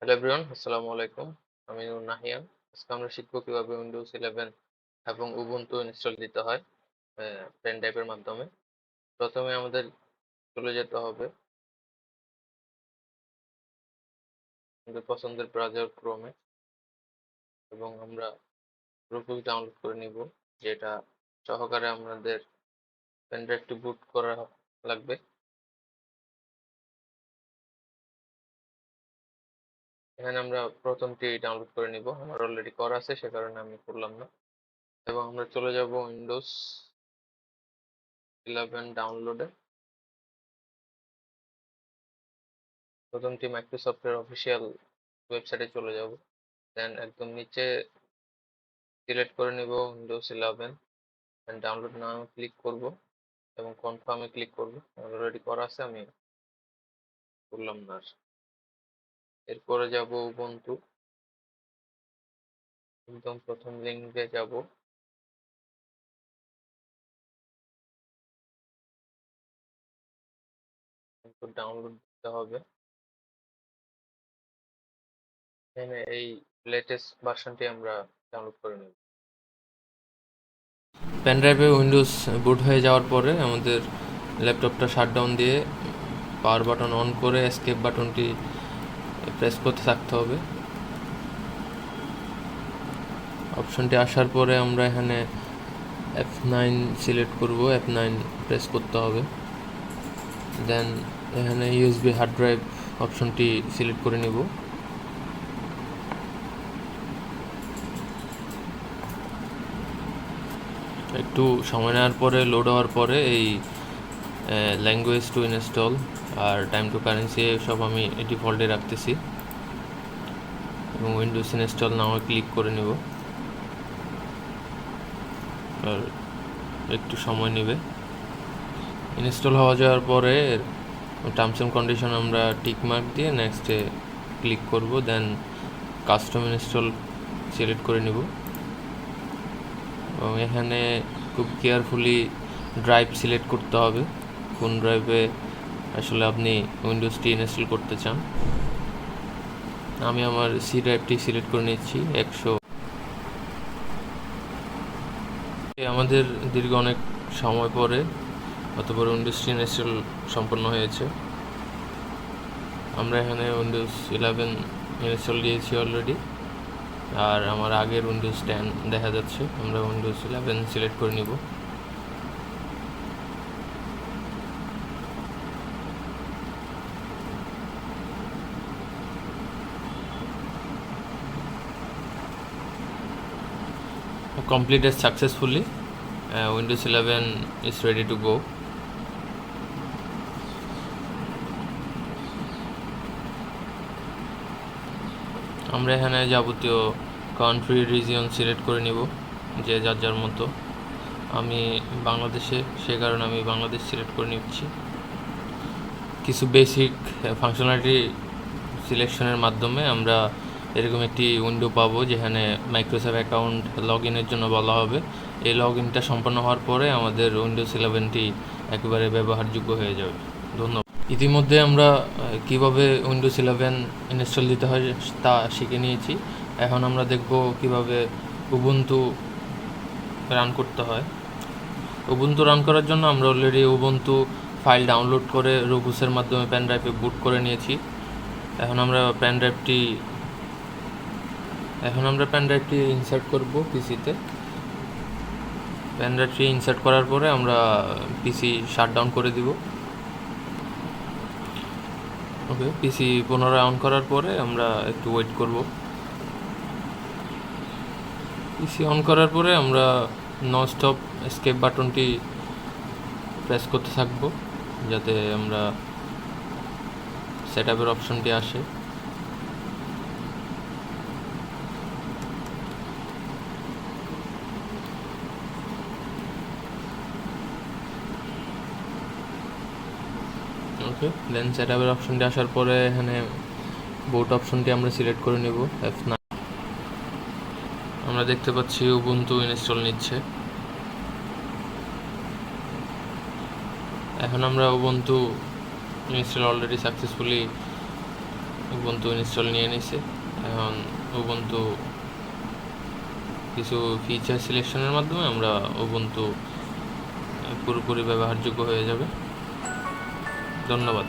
Hello everyone, আসসালামু আলাইকুম। আমি নূর নাহিয়ান। আজকে আমরা শিখব কিভাবে উইন্ডোজ 11 এবং উবুন্টু ইনস্টল দিতে হয় পেন ড্রাইভের মাধ্যমে। প্রথমে আমাদের চলে যেতে হবে আমাদের পছন্দের ব্রাউজার ক্রোমে এবং আমরা রুবি ডাউনলোড করে নিব, যেটা সহকারে আমাদের পেন ড্রাইভটি বুট করা লাগবে। এখানে আমরা প্রথমটি ডাউনলোড করে নিব। আমার অলরেডি করা আছে, সে কারণে আমি করলাম না। এবং আমরা চলে যাব উইন্ডোজ 11 ডাউনলোডে। প্রথমটি মাইক্রোসফটের অফিসিয়াল ওয়েবসাইটে চলে যাব। দেন একদম নিচে সিলেক্ট করে নিব Windows 11 and download now click করব এবং কনফার্মে ক্লিক করব। অলরেডি করা আছে, আমি করলাম না আর। এরপরে যাব উবুন্টু, একদম প্রথম লিঙ্কে যাব। ডাউনলোড দিতে হবে। এখানে এই লেটেস্ট ভার্সনটি আমরা ডাউনলোড করে নেব। পেন ড্রাইভে উইন্ডোজ বুট হয়ে যাওয়ার পরে আমাদের ল্যাপটপটা শাটডাউন দিয়ে পাওয়ার বাটন অন করে এসকেপ বাটনটি প্রেস করতে থাকতে হবে। অপশনটি আসার পরে আমরা এখানে F9 সিলেক্ট করব, F9 প্রেস করতে হবে। দেন এখানে ইউএসবি হার্ড ড্রাইভ অপশনটি সিলেক্ট করে নিব। একটু সময় নেওয়ার পরে লোড হওয়ার পরে এই ল্যাঙ্গুয়েজ টু ইনস্টল আর টাইম টু কারেন্সি সব আমি ডিফল্টে রাখতেছি এবং উইন্ডোজ ইনস্টল নাও ক্লিক করে নেব। আর একটু সময় নেবে। ইনস্টল হওয়া যাওয়ার পরে টার্মস অ্যান্ড কন্ডিশন আমরা টিক মার্ক দিয়ে নেক্সটে ক্লিক করব। দেন কাস্টম ইনস্টল সিলেক্ট করে নেব এবং এখানে খুব কেয়ারফুলি ড্রাইভ সিলেক্ট করতে হবে, কোন ড্রাইভে আসলে আপনি উইন্ডোজটি ইনস্টল করতে চান। আমি আমার সি ড্রাইভটি সিলেক্ট করে নিচ্ছি 100। আমাদের দীর্ঘ অনেক সময় পরে অতপর উইন্ডোজটি ইনস্টল সম্পন্ন হয়েছে। আমরা এখানে উইন্ডোজ 11 ইনস্টল দিয়েছি অলরেডি, আর আমার আগের উইন্ডোজ 10 দেখা যাচ্ছে। আমরা উইন্ডোজ 11 সিলেক্ট করে নিব। Completed successfully. Windows 11 is ready to go. আমরা এখানে যাবতীয় কান্ট্রি রিজিয়ন সিলেক্ট করে নিব, যে যার যার মতো। আমি বাংলাদেশে, সে কারণে আমি বাংলাদেশ সিলেক্ট করে নিচ্ছি। কিছু বেসিক ফাংশনালিটি সিলেকশনের মাধ্যমে আমরা এরকম একটি উইন্ডো পাবো, যেখানে মাইক্রোসফট অ্যাকাউন্ট লগ ইনের জন্য বলা হবে। এই লগ ইনটা সম্পন্ন হওয়ার পরে আমাদের উইন্ডোজ 11টি একেবারে ব্যবহারযোগ্য হয়ে যাবে। ধন্যবাদ। ইতিমধ্যে আমরা কিভাবে উইন্ডোজ 11 ইনস্টল দিতে হয় তা শিখে নিয়েছি। এখন আমরা দেখব কিভাবে উবুন্টু রান করতে হয়। উবুন্টু রান করার জন্য আমরা অলরেডি উবুন্টু ফাইল ডাউনলোড করে রুবুসের মাধ্যমে পেন ড্রাইভে বুট করে নিয়েছি। এখন আমরা পেন ড্রাইভটি ইনসার্ট করব পিসিতে। পেন ড্রাইভটি ইনসার্ট করার পরে আমরা পিসি শাটডাউন করে দিব। ওকে, পিসি পুনরায় অন করার পরে আমরা একটু ওয়েট করব। পিসি অন করার পরে আমরা নন স্টপ এসকেপ বাটনটি প্রেস করতে থাকব, যাতে আমরা সেটআপের অপশনটি আসে। ওকে, দেন সেটআপের অপশনটি আসার পরে এখানে বুট অপশনটি আমরা সিলেক্ট করে নেব F9। আমরা দেখতে পাচ্ছি উবুন্টু ইনস্টল নিচ্ছে। এখন আমরা Ubuntu install already successfully Ubuntu install নিয়ে নিছে। এখন উবুন্টু কিছু ফিচার সিলেকশনের মাধ্যমে আমরা উবুন্টু পুরোপুরি ব্যবহারযোগ্য হয়ে যাবে। ধন্যবাদ।